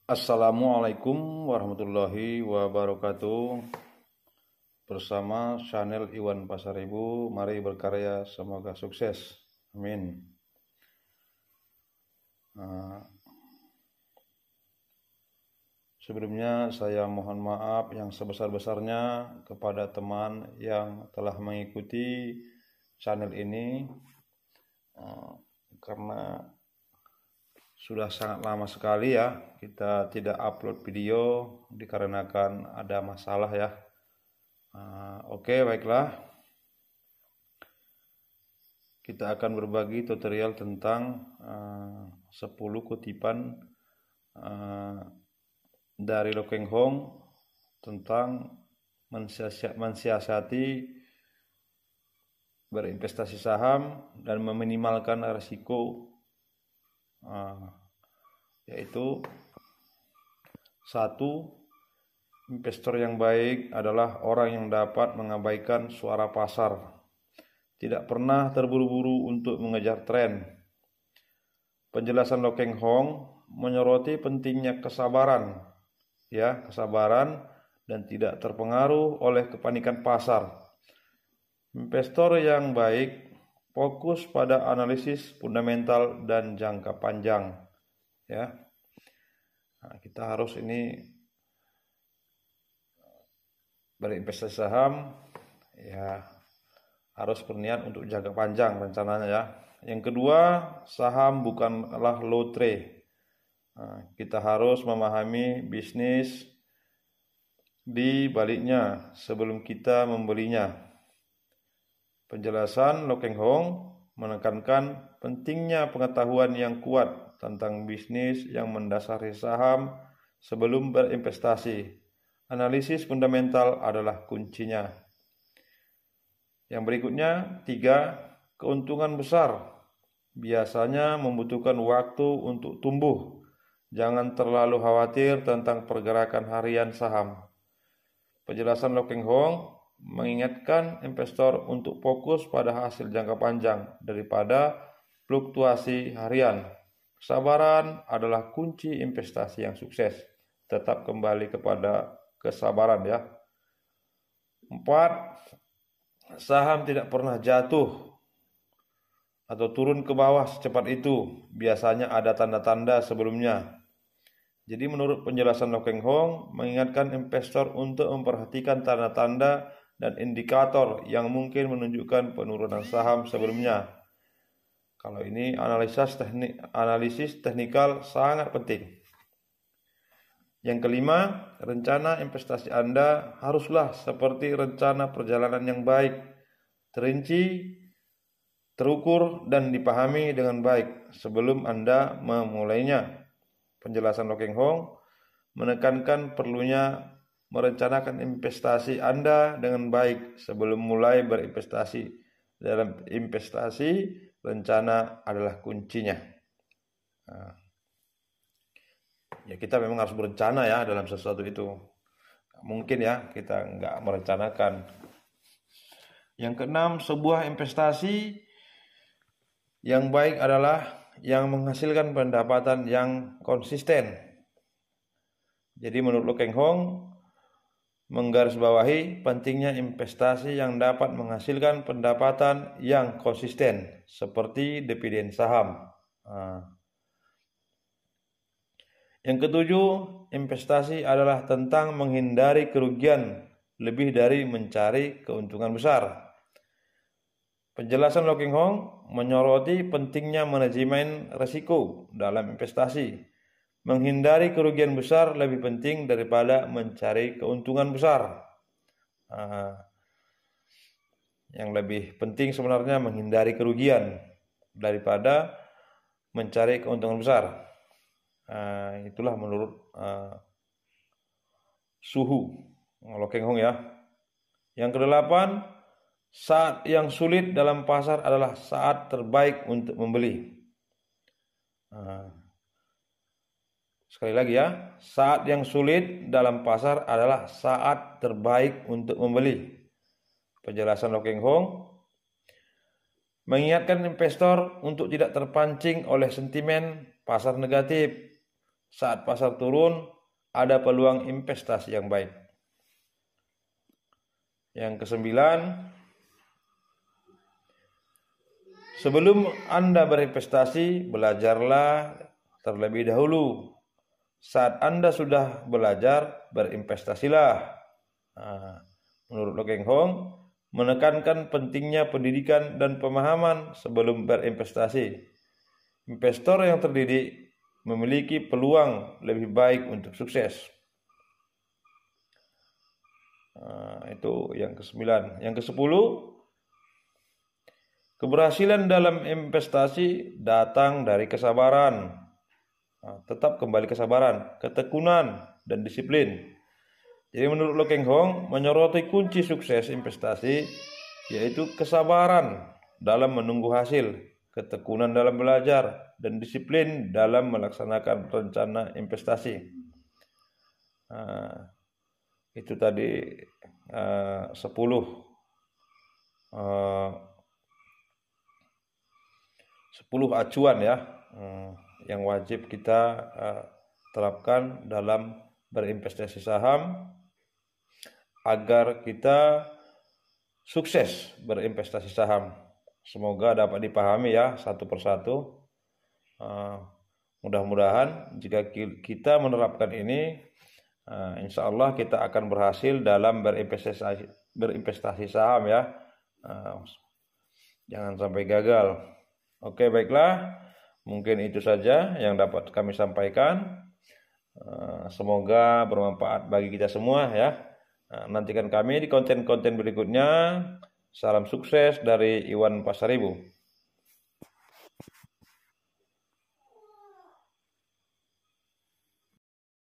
Assalamualaikum warahmatullahi wabarakatuh. Bersama channel Iwan Pasaribu, mari berkarya, semoga sukses. Amin. Sebelumnya saya mohon maaf yang sebesar-besarnya kepada teman yang telah mengikuti channel ini, karena sudah sangat lama sekali ya kita tidak upload video dikarenakan ada masalah ya. Oke, baiklah. Kita akan berbagi tutorial tentang 10 kutipan dari Lo Keng Hong tentang mensiasati berinvestasi saham dan meminimalkan risiko, yaitu 1. Investor yang baik adalah orang yang dapat mengabaikan suara pasar, tidak pernah terburu-buru untuk mengejar tren. Penjelasan Lo Keng Hong menyoroti pentingnya kesabaran dan tidak terpengaruh oleh kepanikan pasar. Investor yang baik fokus pada analisis fundamental dan jangka panjang ya. Kita harus berinvestasi saham ya, harus berniat untuk jangka panjang rencananya ya. Yang kedua, saham bukanlah lotre. Kita harus memahami bisnis di baliknya sebelum kita membelinya. Penjelasan Lo Keng Hong menekankan pentingnya pengetahuan yang kuat tentang bisnis yang mendasari saham sebelum berinvestasi. Analisis fundamental adalah kuncinya. Yang berikutnya, 3. Keuntungan besar biasanya membutuhkan waktu untuk tumbuh. Jangan terlalu khawatir tentang pergerakan harian saham. Penjelasan Lo Keng Hong mengingatkan investor untuk fokus pada hasil jangka panjang daripada fluktuasi harian. Kesabaran adalah kunci investasi yang sukses. Tetap kembali kepada kesabaran ya. 4. Saham tidak pernah jatuh atau turun ke bawah secepat itu. Biasanya ada tanda-tanda sebelumnya. Jadi menurut penjelasan Lo Keng Hong mengingatkan investor untuk memperhatikan tanda-tanda dan indikator yang mungkin menunjukkan penurunan saham sebelumnya. Kalau ini analisis teknikal sangat penting. Yang kelima, rencana investasi Anda haruslah seperti rencana perjalanan yang baik, terinci, terukur, dan dipahami dengan baik sebelum Anda memulainya. Penjelasan Lo Keng Hong menekankan perlunya merencanakan investasi Anda dengan baik sebelum mulai berinvestasi. Dalam investasi, rencana adalah kuncinya. Ya, kita memang harus berencana ya dalam sesuatu itu. Mungkin ya kita nggak merencanakan. Yang keenam, sebuah investasi yang baik adalah yang menghasilkan pendapatan yang konsisten. Jadi menurut Lo Keng Hong menggarisbawahi pentingnya investasi yang dapat menghasilkan pendapatan yang konsisten seperti dividen saham. Yang ketujuh, investasi adalah tentang menghindari kerugian lebih dari mencari keuntungan besar. Penjelasan Lo Keng Hong menyoroti pentingnya manajemen risiko dalam investasi. Menghindari kerugian besar lebih penting daripada mencari keuntungan besar. Yang lebih penting sebenarnya menghindari kerugian daripada mencari keuntungan besar. Itulah menurut Suhu Lo Keng Hong ya. Yang kedelapan, saat yang sulit dalam pasar adalah saat terbaik untuk membeli. Sekali lagi ya, saat yang sulit dalam pasar adalah saat terbaik untuk membeli. Penjelasan Lo Keng Hong mengingatkan investor untuk tidak terpancing oleh sentimen pasar negatif. saat pasar turun ada peluang investasi yang baik. Yang kesembilan, sebelum Anda berinvestasi, belajarlah terlebih dahulu. Saat Anda sudah belajar, berinvestasilah. Menurut Lo Keng Hong, menekankan pentingnya pendidikan dan pemahaman sebelum berinvestasi. Investor yang terdidik memiliki peluang lebih baik untuk sukses. Itu yang ke-9. Yang ke-10, keberhasilan dalam investasi datang dari kesabaran. Tetap kembali kesabaran, ketekunan, dan disiplin. Jadi menurut Lo Keng Hong, menyoroti kunci sukses investasi yaitu kesabaran dalam menunggu hasil, ketekunan dalam belajar, dan disiplin dalam melaksanakan rencana investasi. Itu tadi 10 acuan ya yang wajib kita terapkan dalam berinvestasi saham agar kita sukses berinvestasi saham. Semoga dapat dipahami ya satu persatu. Mudah-mudahan jika kita menerapkan ini, insya Allah kita akan berhasil dalam berinvestasi saham ya. Jangan sampai gagal. Oke, baiklah. Mungkin itu saja yang dapat kami sampaikan. Semoga bermanfaat bagi kita semua ya. Nantikan kami di konten-konten berikutnya. Salam sukses dari Iwan Pasaribu.